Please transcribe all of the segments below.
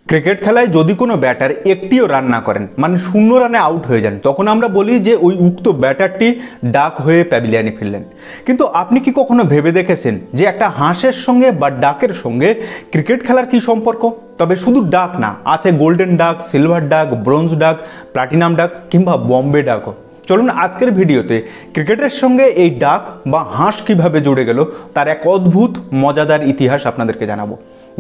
Cricket খেলায় যদি কোনো ব্যাটার একটিও রান না করেন, মানে 0 রানে আউট হয়ে যান, তখন আমরা বলি যে ওই উক্ত ব্যাটারটি ডাক হয়ে প্যাভিলিয়নে ফিরলেন। কিন্তু আপনি কি কখনো ভেবে দেখেছেন যে একটা হাঁসের সঙ্গে বা ডাকের সঙ্গে ক্রিকেট খেলার কি সম্পর্ক? তবে শুধু ডাক না, আছে গোল্ডেন ডাক, সিলভার ডাক, ব্রোঞ্জ ডাক, প্লাটিনাম ডাক কিংবা বম্বে ডাকও। চলুন আজকের ভিডিওতে ক্রিকেটের সঙ্গে এই ডাক বা হাঁস কিভাবে জুড়ে গেল তার এক অদ্ভুত মজাদার ইতিহাস আপনাদেরকে জানাবো।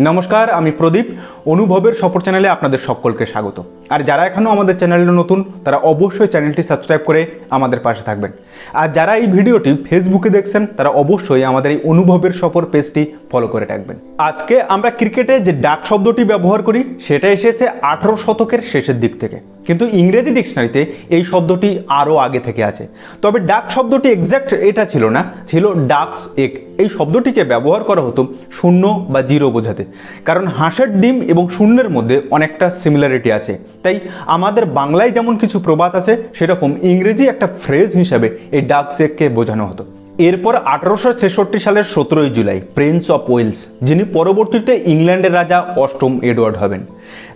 নমস্কার, আমি প্রদীপ, অনুভবের সফর চ্যানেলে আপনাদের সকলকে স্বাগত। আর যারা এখনও আমাদের চ্যানেলে নতুন তারা অবশ্যই চ্যানেলটি সাবস্ক্রাইব করে আমাদের পাশে থাকবেন। আর যারা এই ভিডিওটি ফেসবুকে দেখছেন তারা অবশ্যই আমাদের এই অনুভবের সফর পেজটি ফলো করে রাখবেন। আজকে আমরা ক্রিকেটে যে ডাক শব্দটি ব্যবহার করি সেটা এসেছে 18 শতকের শেষের দিক থেকে, কিন্তু ইংরেজি ডিকশনারিতে এই শব্দটি আরও আগে থেকে আছে। তবে ডাক শব্দটি এক্স্যাক্ট এটা ছিল না, ছিল ডাকস এগ। এই শব্দটিকে ব্যবহার করা হতো 0 বা 0 বোঝাতে, কারণ হাঁসের ডিম এবং শূন্যের মধ্যে অনেকটা সিমিলারিটি আছে। তাই আমাদের বাংলায় যেমন কিছু প্রবাদ আছে, সেরকম ইংরেজি একটা ফ্রেজ হিসাবে এই ডাকস এগকে বোঝানো হতো। এরপর 1866 সালের 17 জুলাই প্রিন্স অফ ওয়েলস, যিনি পরবর্তীতে ইংল্যান্ডের রাজা অষ্টম এডওয়ার্ড হবেন,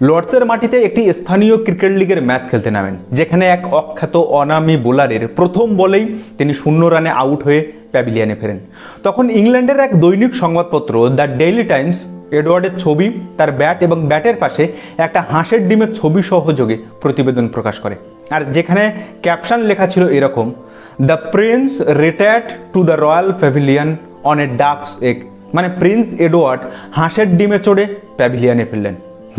লর্ডসের মাটিতে একটি স্থানীয় ক্রিকেট লিগের ম্যাচ খেলতে নামেন, যেখানে এক অখ্যাত অনামী বোলারের প্রথম বলেই তিনি 0 রানে আউট হয়ে প্যাভিলিয়নে ফেরেন। তখন ইংল্যান্ডের এক দৈনিক সংবাদপত্র দ্য ডেইলি টাইমস এডওয়ার্ডের ছবি, তার ব্যাট এবং ব্যাটের পাশে একটা হাঁসের ডিমের ছবি সহযোগে প্রতিবেদন প্রকাশ করে। আর যেখানে ক্যাপশন লেখা ছিল এরকম: the Prince retired to the royal pavilion on a ducks egg, মানে প্রিন্স এডওয়ার্ড হাঁসের ডিমে চড়ে প্যাভিলিয়নে ফিরলেন।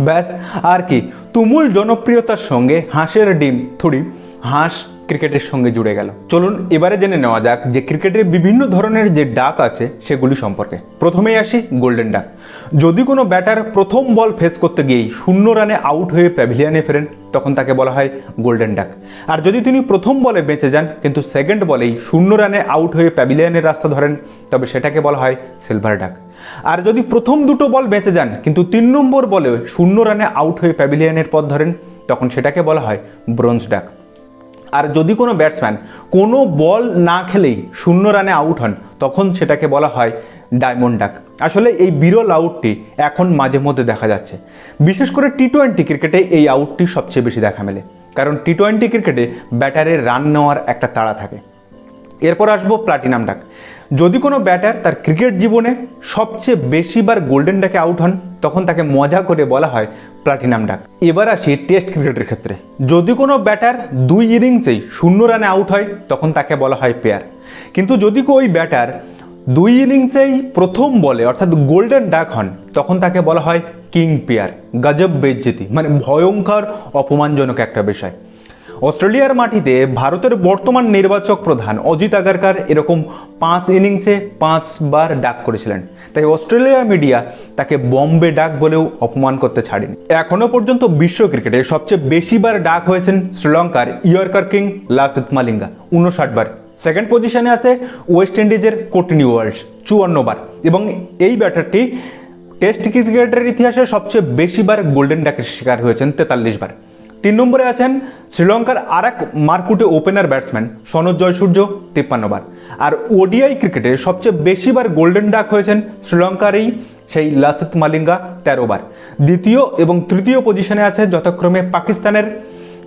ব্যাস, আর কি, তুমুল জনপ্রিয়তার সঙ্গে হাঁসের ডিম থুড়ি হাঁস ক্রিকেটের সঙ্গে জুড়ে গেল। চলুন এবারে জেনে নেওয়া যাক যে ক্রিকেটের বিভিন্ন ধরনের যে ডাক আছে সেগুলি সম্পর্কে। প্রথমেই আসি গোল্ডেন ডাক। যদি কোনো ব্যাটার প্রথম বল ফেস করতে গিয়েই 0 রানে আউট হয়ে প্যাভিলিয়নে ফেরেন, তখন তাকে বলা হয় গোল্ডেন ডাক। আর যদি তিনি প্রথম বলে বেঁচে যান কিন্তু সেকেন্ড বলেই 0 রানে আউট হয়ে প্যাভিলিয়নের রাস্তা ধরেন, তবে সেটাকে বলা হয় সিলভার ডাক। আর যদি প্রথম দুটো বল বেঁচে যান কিন্তু 3 নম্বর বলে 0 রানে আউট হয়ে প্যাভিলিয়নের পথ ধরেন, তখন সেটাকে বলা হয় ব্রোঞ্জ ডাক। আর যদি কোনো ব্যাটসম্যান কোনো বল না খেলেই 0 রানে আউট হন, তখন সেটাকে বলা হয় ডায়মন্ড ডাক। আসলে এই বিরল আউটটি এখন মাঝে মধ্যে দেখা যাচ্ছে, বিশেষ করে টি-20 ক্রিকেটে এই আউটটি সবচেয়ে বেশি দেখা মেলে, কারণ টি-20 ক্রিকেটে ব্যাটারের রান নেওয়ার একটা তাড়া থাকে। এরপর আসবো প্লাটিনাম ডাক। যদি কোনো ব্যাটার তার ক্রিকেট জীবনে সবচেয়ে বেশিবার গোল্ডেন ডাকে আউট হন, তখন তাকে মজা করে বলা হয় প্লাটিনাম ডাক। এবার আসি টেস্ট ক্রিকেটের ক্ষেত্রে। যদি কোনো ব্যাটার 2 ইনিংসেই 0 রানে আউট হয়, তখন তাকে বলা হয় পেয়ার। কিন্তু যদি ওই ব্যাটার 2 ইনিংসেই প্রথম বলে অর্থাৎ গোল্ডেন ডাক হন, তখন তাকে বলা হয় কিং পেয়ার। গজব বেইজ্জতি, মানে ভয়ঙ্কর অপমানজনক একটা বিষয়। অস্ট্রেলিয়ার মাটিতে ভারতের বর্তমান নির্বাচক প্রধান অজিত আগারকার এরকম 5 ইনিংসে 5 বার ডাক করেছিলেন। তাই অস্ট্রেলিয়া মিডিয়া তাকে বম্বে ডাক বলেও অপমান করতে ছাড়েনি। এখনো পর্যন্ত বিশ্ব ক্রিকেটে সবচেয়ে বেশিবার ডাক হয়েছেন শ্রীলঙ্কার ইয়র্কার কিং লাসিথ মালিঙ্গা, 59 বার। সেকেন্ড পজিশনে আছে ওয়েস্ট ইন্ডিজের কোর্টনি ওয়াল্শ, 54 বার। এবং এই ব্যাটারটি টেস্ট ক্রিকেটের ইতিহাসে সবচেয়ে বেশিবার গোল্ডেন ডাকের শিকার হয়েছেন, 43 বার। 3 নম্বরে আছেন শ্রীলঙ্কার আরেক মারকুটে ওপেনার ব্যাটসম্যান সনজ জয়সূর্য, 53 বার। আর ওডিআই ক্রিকেটে সবচেয়ে বেশিবার গোল্ডেন ডাক হয়েছেন শ্রীলঙ্কারই সেই লাসিথ মালিঙ্গা, 13 বার। দ্বিতীয় এবং তৃতীয় পজিশনে আছে যথাক্রমে পাকিস্তানের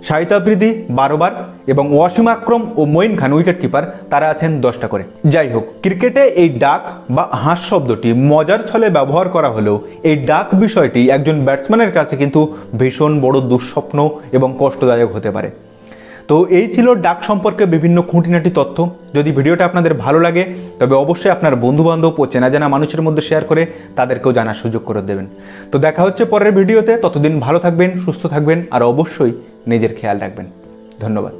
শাহিদ আফ্রিদি, 12 বার, এবং ওয়াসিম আকরম ও মঈন খান উইকেট কিপার, তারা আছেন 10টা করে। যাই হোক, ক্রিকেটে এই ডাক বা হাঁস শব্দটি মজার ছলে ব্যবহার করা হলেও এই ডাক বিষয়টি একজন ব্যাটসম্যানের কাছে কিন্তু ভীষণ বড় দুঃস্বপ্ন এবং কষ্টদায়ক হতে পারে। তো এই ছিল ডাক সম্পর্কে বিভিন্ন খুঁটিনাটি তথ্য। যদি ভিডিওটা আপনাদের ভালো লাগে তবে অবশ্যই আপনার বন্ধুবান্ধব ও চেনা জানা মানুষের মধ্যে শেয়ার করে তাদেরকেও জানার সুযোগ করে দেবেন। তো দেখা হচ্ছে পরের ভিডিওতে, ততদিন ভালো থাকবেন, সুস্থ থাকবেন আর অবশ্যই নিজের খেয়াল রাখবেন। ধন্যবাদ।